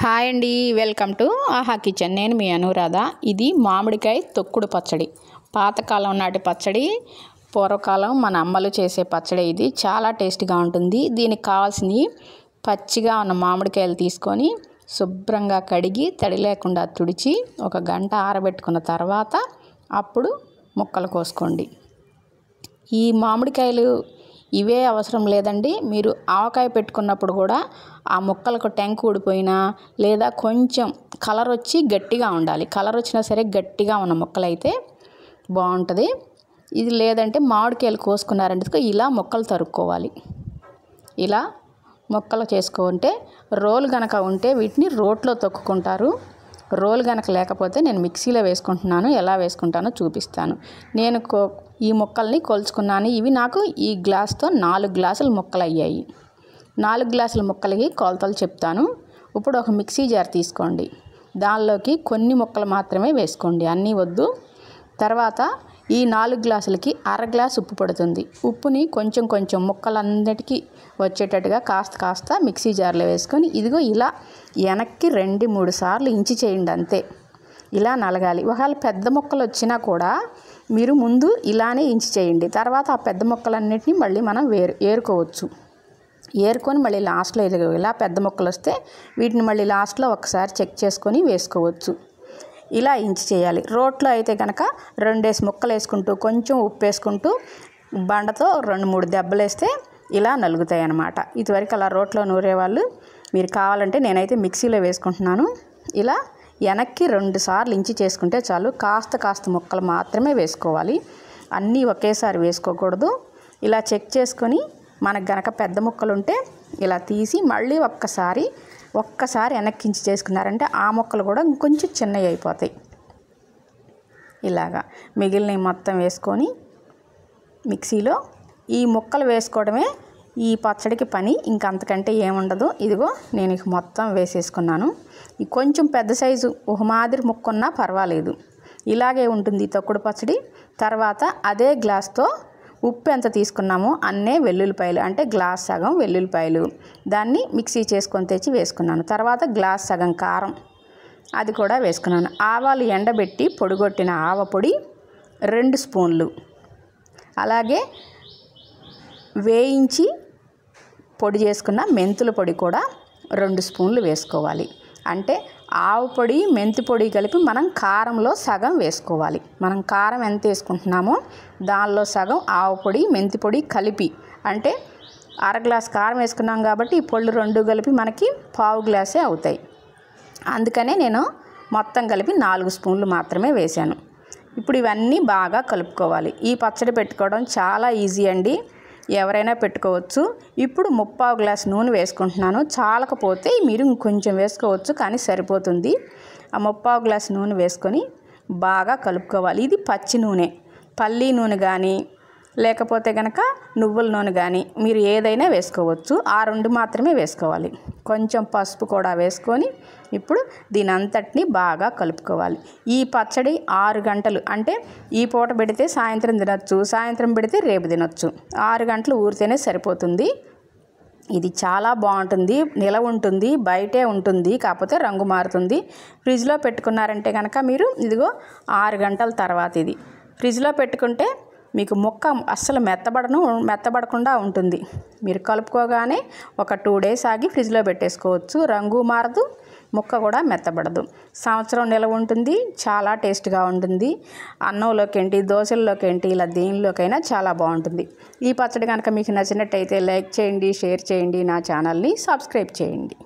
Hi అండి, welcome to ఆహా kitchen. నేను మీ అనురాధ. ఇది మామిడికాయ తొక్కుడు పచ్చడి. పాతకాలం నాటి పచ్చడి, పూర్వకాలం మన అమ్మలు చేసే పచ్చడి. ఇది చాలా టేస్ట్గా ఉంటుంది. దీనికి కావాల్సినవి పచ్చిగా ఉన్న మామిడికాయలు తీసుకొని శుభ్రంగా కడిగి తడి లేకుండా తుడిచి ఒక గంట ఆరబెట్టుకున్న తర్వాత అప్పుడు ముక్కలు కోసుకోండి. ఈ మామిడికాయలు ఇవే అవసరం లేదండి. మీరు ఆవకాయ పెట్టుకున్నప్పుడు కూడా ఆ ముక్కలకు టెంక్ ఊడిపోయినా లేదా కొంచెం కలర్ వచ్చి గట్టిగా ఉండాలి. కలర్ వచ్చినా సరే గట్టిగా ఉన్న ముక్కలు అయితే బాగుంటుంది. ఇది లేదంటే మామిడికాయలు కోసుకున్నారంటే ఇలా ముక్కలు తరుక్కోవాలి. ఇలా ముక్కలు చేసుకుంటే రోలు గనక ఉంటే వీటిని రోట్లో తొక్కుకుంటారు. రోలు గనక లేకపోతే నేను మిక్సీలో వేసుకుంటున్నాను. ఎలా వేసుకుంటానో చూపిస్తాను. నేను ఈ ముక్కల్ని కొలుచుకున్నాను. ఇవి నాకు ఈ గ్లాస్తో 4 గ్లాసుల ముక్కలు అయ్యాయి. 4 గ్లాసుల ముక్కలకి కొలతలు చెప్తాను. ఇప్పుడు ఒక మిక్సీ జార్ తీసుకోండి. దానిలోకి కొన్ని ముక్కలు మాత్రమే వేసుకోండి, అన్నీ వద్దు. తర్వాత ఈ 4 గ్లాసులకి అర గ్లాసు ఉప్పు పడుతుంది. ఉప్పుని కొంచెం కొంచెం ముక్కలన్నిటికీ వచ్చేటట్టుగా కాస్త మిక్సీ జార్లో వేసుకొని ఇదిగో ఇలా వెనక్కి 2-3 సార్లు ఇంచి చేయండి. అంతే, ఇలా నలగాలి. ఒకవేళ పెద్ద ముక్కలు వచ్చినా కూడా మీరు ముందు ఇలానే ఇంచి చేయండి. తర్వాత ఆ పెద్ద ముక్కలన్నిటిని మళ్ళీ మనం ఏరుకోవచ్చు. ఏరుకొని మళ్ళీ లాస్ట్లో ఇలా పెద్ద ముక్కలు వస్తే వీటిని మళ్ళీ లాస్ట్లో ఒకసారి చెక్ చేసుకొని వేసుకోవచ్చు. ఇలా ఇంచి చేయాలి. రోట్లో అయితే కనుక 2 ముక్కలు వేసుకుంటూ కొంచెం ఉప్పు వేసుకుంటూ బండతో 2-3 దెబ్బలు వేస్తే ఇలా నలుగుతాయి అన్నమాట. ఇదివరకు అలా రోట్లో నూరేవాళ్ళు. మీరు కావాలంటే నేనైతే మిక్సీలో వేసుకుంటున్నాను. ఇలా వెనక్కి 2 సార్లు ఇంచి చేసుకుంటే చాలు. కాస్త ముక్కలు మాత్రమే వేసుకోవాలి, అన్నీ ఒకేసారి వేసుకోకూడదు. ఇలా చెక్ చేసుకొని మనకు గనక పెద్ద ముక్కలు ఉంటే ఇలా తీసి మళ్ళీ ఒక్కసారి వెనక్కి ఇంచి చేసుకున్నారంటే ఆ ముక్కలు కూడా ఇంకొంచెం చిన్నవి అయిపోతాయి. ఇలాగా మిగిలినవి మొత్తం వేసుకొని మిక్సీలో ఈ ముక్కలు వేసుకోవడమే ఈ పచ్చడికి పని, ఇంకంతకంటే ఏముండదు. ఇదిగో నేను మొత్తం వేసేసుకున్నాను. ఈ కొంచెం పెద్ద సైజు ఒక మాదిరి ముక్క ఉన్నా పర్వాలేదు, ఇలాగే ఉంటుంది తొక్కుడు పచ్చడి. తర్వాత అదే గ్లాస్తో ఉప్పు ఎంత తీసుకున్నామో అన్నే వెల్లుల్లిపాయలు, అంటే గ్లాస్ సగం వెల్లుల్లిపాయలు దాన్ని మిక్సీ చేసుకొని తెచ్చి వేసుకున్నాను. తర్వాత గ్లాస్ సగం కారం అది కూడా వేసుకున్నాను. ఆవాలు ఎండబెట్టి పొడిగొట్టిన ఆవ పొడి 2 స్పూన్లు, అలాగే వేయించి పొడి చేసుకున్న మెంతుల పొడి కూడా 2 స్పూన్లు వేసుకోవాలి. అంటే ఆవు పొడి మెంతి పొడి కలిపి మనం కారంలో సగం వేసుకోవాలి. మనం కారం ఎంత వేసుకుంటున్నామో దానిలో సగం ఆవు పొడి మెంతి పొడి కలిపి, అంటే అర గ్లాస్ కారం వేసుకున్నాం కాబట్టి ఈ పొళ్ళు 2 కలిపి మనకి పావు గ్లాసే అవుతాయి. అందుకనే నేను మొత్తం కలిపి 4 స్పూన్లు మాత్రమే వేశాను. ఇప్పుడు ఇవన్నీ బాగా కలుపుకోవాలి. ఈ పచ్చడి పెట్టుకోవడం చాలా ఈజీ అండి, ఎవరైనా పెట్టుకోవచ్చు. ఇప్పుడు 3/4 గ్లాస్ నూనె వేసుకుంటున్నాను. చాలకపోతే మీరు ఇంకొంచెం వేసుకోవచ్చు, కానీ సరిపోతుంది. ఆ 3/4 గ్లాస్ నూనె వేసుకొని బాగా కలుపుకోవాలి. ఇది పచ్చి నూనె, పల్లి నూనె కానీ లేకపోతే కనుక నువ్వుల నూనె కానీ మీరు ఏదైనా వేసుకోవచ్చు. ఆ 2 మాత్రమే వేసుకోవాలి. కొంచెం పసుపు కూడా వేసుకొని ఇప్పుడు దీని అంతటిని బాగా కలుపుకోవాలి. ఈ పచ్చడి 6 గంటలు, అంటే ఈ పూట పెడితే సాయంత్రం తినొచ్చు, సాయంత్రం పెడితే రేపు తినొచ్చు. 6 గంటలు ఊరితేనే సరిపోతుంది. ఇది చాలా బాగుంటుంది, నిలవ ఉంటుంది, బయటే ఉంటుంది, కాకపోతే రంగు మారుతుంది. ఫ్రిడ్జ్లో పెట్టుకున్నారంటే కనుక మీరు ఇదిగో 6 గంటల తర్వాత ఇది ఫ్రిడ్జ్లో పెట్టుకుంటే మీకు ముక్క అస్సలు మెత్తబడకుండా ఉంటుంది. మీరు కలుపుకోగానే ఒక 2 డేస్ ఆగి ఫ్రిడ్జ్లో పెట్టేసుకోవచ్చు. రంగు మారదు, ముక్క కూడా మెత్తబడదు, సంవత్సరం నిలవ ఉంటుంది. చాలా టేస్ట్గా ఉంటుంది. అన్నంలోకి ఏంటి, దోశల్లోకి ఏంటి, ఇలా దేనిలోకైనా చాలా బాగుంటుంది. ఈ పచ్చడి కనుక మీకు నచ్చినట్టయితే లైక్ చేయండి, షేర్ చేయండి, నా ఛానల్ని సబ్స్క్రైబ్ చేయండి.